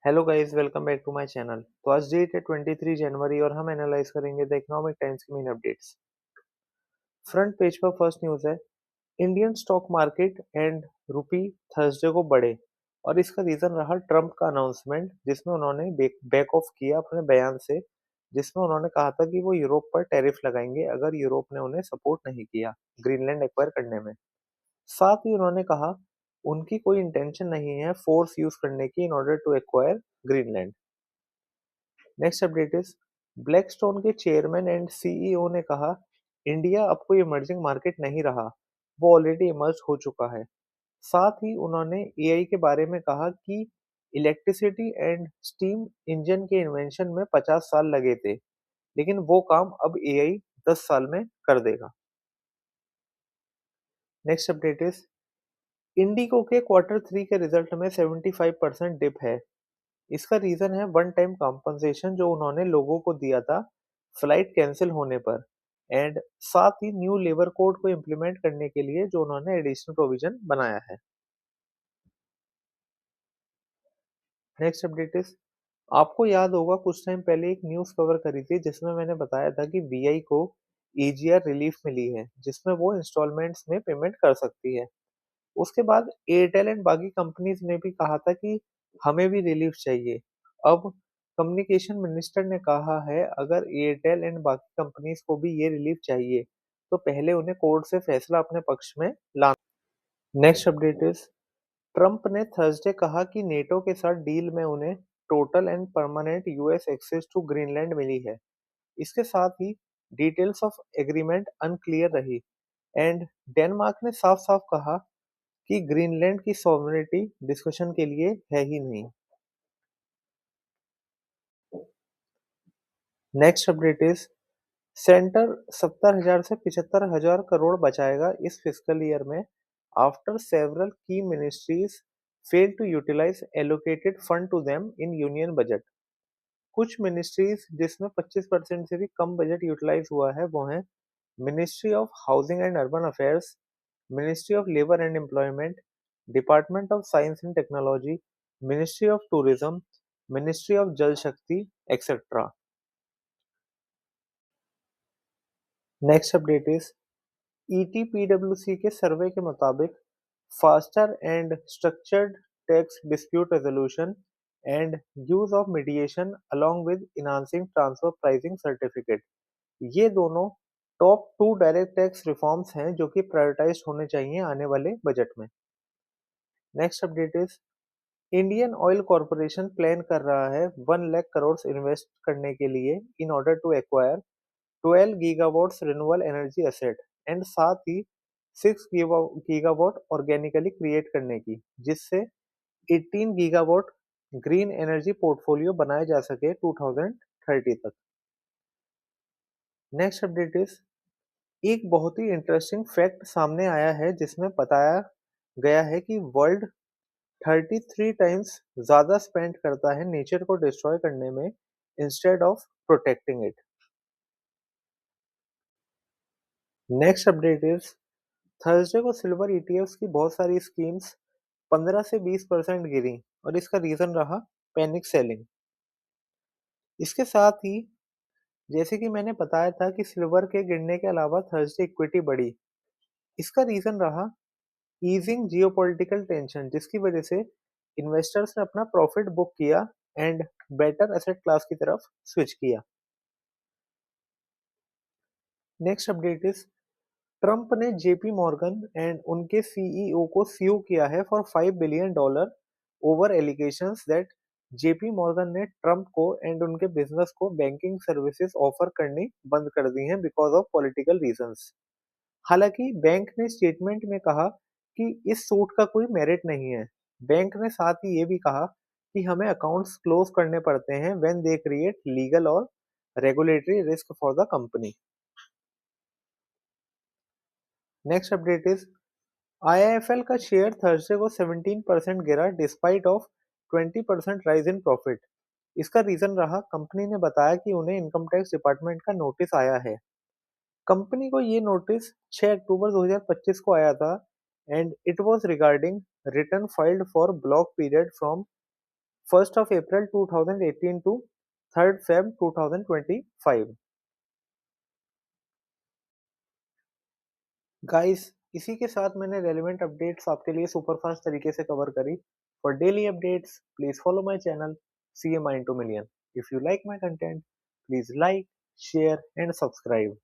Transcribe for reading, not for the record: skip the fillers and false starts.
Hello guys, welcome back to my channel. तो आज date है 23 जनवरी और हम एनालाइज करेंगे द इकोनॉमिक टाइम्स की मेन अपडेट्स। फ्रंट पेज पर फर्स्ट न्यूज़ है, Indian stock market and rupee Thursday को बढ़े। और इसका रीजन रहा ट्रम्प का अनाउंसमेंट, जिसमें उन्होंने बैक ऑफ किया अपने बयान से, जिसमें उन्होंने कहा था कि वो यूरोप पर टैरिफ लगाएंगे अगर यूरोप ने उन्हें सपोर्ट नहीं किया ग्रीनलैंड एक्वायर करने में। साथ ही उन्होंने कहा उनकी कोई इंटेंशन नहीं है फोर्स यूज करने की in order to acquire Greenland. Next update is, Blackstone के चेयरमैन एंड सीईओ ने कहा इंडिया अब कोई इमर्जिंग मार्केट नहीं रहा, वो ऑलरेडी इमर्ज हो चुका है। साथ ही उन्होंने एआई के बारे में कहा कि इलेक्ट्रिसिटी एंड स्टीम इंजन के इन्वेंशन में 50 साल लगे थे, लेकिन वो काम अब एआई 10 साल में कर देगा। नेक्स्ट अपडेट इज, इंडिगो के क्वार्टर थ्री के रिजल्ट में 75% डिप है। इसका रीजन है वन टाइम कॉम्पनसेशन जो उन्होंने लोगों को दिया था फ्लाइट कैंसिल होने पर, एंड साथ ही न्यू लेबर कोड को इम्प्लीमेंट करने के लिए जो उन्होंने एडिशनल प्रोविजन बनाया है। नेक्स्ट अपडेट इज, आपको याद होगा कुछ टाइम पहले एक न्यूज़ कवर करी थी जिसमें मैंने बताया था कि वीआई को एजीआर रिलीफ मिली है, जिसमें वो इंस्टॉलमेंट्स में पेमेंट कर सकती है। उसके बाद एयरटेल एंड बाकी कंपनीज ने भी कहा था कि हमें भी रिलीफ चाहिए। अब कम्युनिकेशन मिनिस्टर ने कहा है अगर एयरटेल एंड बाकी कंपनीज को भी ये रिलीफ चाहिए तो पहले उन्हें कोर्ट से फैसला अपने पक्ष में लाना। नेक्स्ट अपडेट इज, ट्रम्प ने थर्सडे कहा कि नेटो के साथ डील में उन्हें total and permanent US access to Greenland मिली है। इसके साथ ही डिटेल्स ऑफ एग्रीमेंट अनक्लियर रही, एंड डेनमार्क ने साफ साफ कहा कि ग्रीनलैंड की सॉवरेनिटी डिस्कशन के लिए है ही नहीं। नेक्स्ट अपडेट इज, सेंटर 70,000 से 75,000 करोड़ बचाएगा इस फिस्कल ईयर में आफ्टर सेवरल की ministries fail to utilise allocated fund to them in union budget. कुछ मिनिस्ट्रीज जिसमें 25% से भी कम बजट यूटिलाइज हुआ है वो हैं ministry of housing and urban affairs, ministry of labour and employment, department of science and technology, ministry of tourism, ministry of Jal Shakti etcetera. Next update is, ईटीपीडब्ल्यूसी के सर्वे के मुताबिक faster and structured tax dispute resolution and use of mediation along with enhancing transfer pricing certificate, ये दोनों top two direct tax reforms हैं जो कि prioritise होने चाहिए आने वाले बजट में। Next update is, Indian oil corporation plan कर रहा है 1 लाख करोड़ इन्वेस्ट करने के लिए in order to acquire 12 gigawatts renewable energy asset, and साथ ही 6 गीगावाट ऑर्गेनिकली क्रिएट करने की, जिससे 18 गीगावाट ग्रीन एनर्जी पोर्टफोलियो बनाया जा सके 2030 तक। नेक्स्ट अपडेट इज, एक बहुत ही इंटरेस्टिंग फैक्ट सामने आया है जिसमें बताया गया है कि वर्ल्ड 33 टाइम्स ज्यादा स्पेंड करता है नेचर को डिस्ट्रॉय करने में instead of protecting it. Next update is, Thursday को सिल्वर ईटीएफ्स की बहुत सारी स्कीम्स 15 से 20% गिरी, और इसका रीजन रहा पैनिक सेलिंग। इसके साथ ही जैसे कि मैंने बताया था कि सिल्वर के गिरने के अलावा थर्सडे इक्विटी बढ़ी, इसका रीजन रहा ईजिंग जियोपॉलिटिकल टेंशन, जिसकी वजह से इन्वेस्टर्स ने अपना प्रॉफिट बुक किया एंड बेटर एसेट क्लास की तरफ स्विच किया। नेक्स्ट अपडेट इज, ट्रंप ने जेपी मॉर्गन एंड उनके सीईओ को स्यू किया है for $5 billion over allegations that JP Morgan ने ट्रंप को एंड उनके बिजनेस को बैंकिंग सर्विसेज ऑफर करनी बंद कर दी हैं बिकॉज ऑफ पॉलिटिकल रीजंस। हालांकि बैंक ने स्टेटमेंट में कहा कि इस सूट का कोई मेरिट नहीं है। बैंक ने साथ ही ये भी कहा कि हमें अकाउंट्स क्लोज करने पड़ते हैं व्हेन दे क्रिएट लीगल और regulatory risk for the company. Next update is, IIFL का शेयर थर्सडे को 17% गिरा despite of 20% rise in profit. इसका रीजन रहा कंपनी ने बताया कि उन्हें इनकम टैक्स डिपार्टमेंट का नोटिस आया है। कंपनी को ये नोटिस 6 अक्टूबर 2025 को आया था, and it was regarding return filed for block period from 1st of April 2018 to 3rd Feb 2025। Guys, इसी के साथ मैंने रेलेवेंट अपडेट्स आपके लिए सुपर फास्ट तरीके से कवर करी। For daily updates please follow my channel C A mind two million. If you like my content please like, share and subscribe.